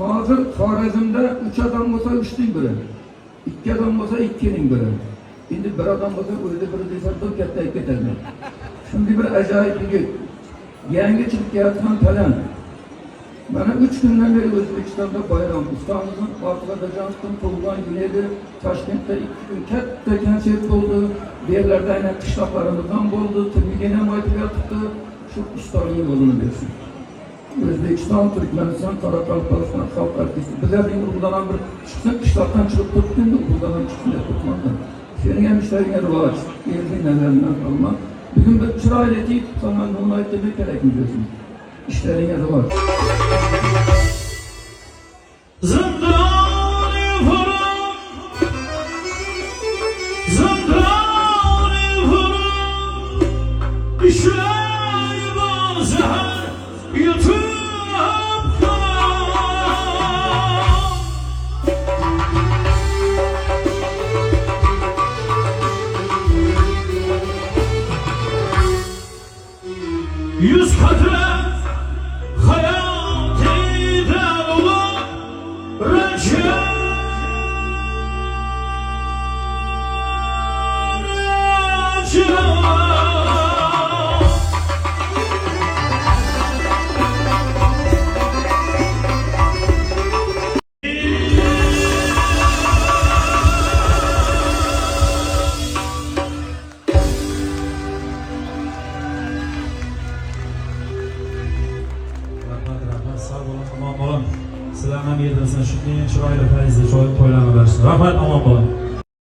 Hazır Xorazmda 3 adam bo'lsa 3ning biri, 2 adam bo'lsa 2ning biri. Endi bir adam bo'lsa o'yda biri desa bir kattayib ketadi. Shunday bir ajoyib yigit. Yangi chiqib kelayotgan talant. Mana 3 kundan beri O'zbekistonda bayram. Ustamizning Ortiqxo'jayev tug'ilgan kuni edi. Toshkentda 2 kun katta konsert bo'ldi. Bu yerlarda aynan qishloqlarimizdan bo'ldi. Tilmiga ham aytib yotibdi. Shu ustoning yo'lini bersin. O'zbekiston, Turkmaniston, Qoraqalpog'iston xalq artisti. Bizlarning urug'dan bir chiqsin, qishloqdan chiqib turibdi, urug'dan ham chiqsin deb turibman. Sening ham ishlaringga rivoj, elning nazaridan olma. Bugun bir chiroyli etib, sana nima aytib kerakmi desin. İşlerine rivoj. Zindani vurum, zindani vurum, işler bazar yutup yüz katre hayat eder olan Recep. Sağ olun, aman olun. Sizlerden bir yediniz. Şimdi şurayla faizi toylama versin. Rahmet, aman olun.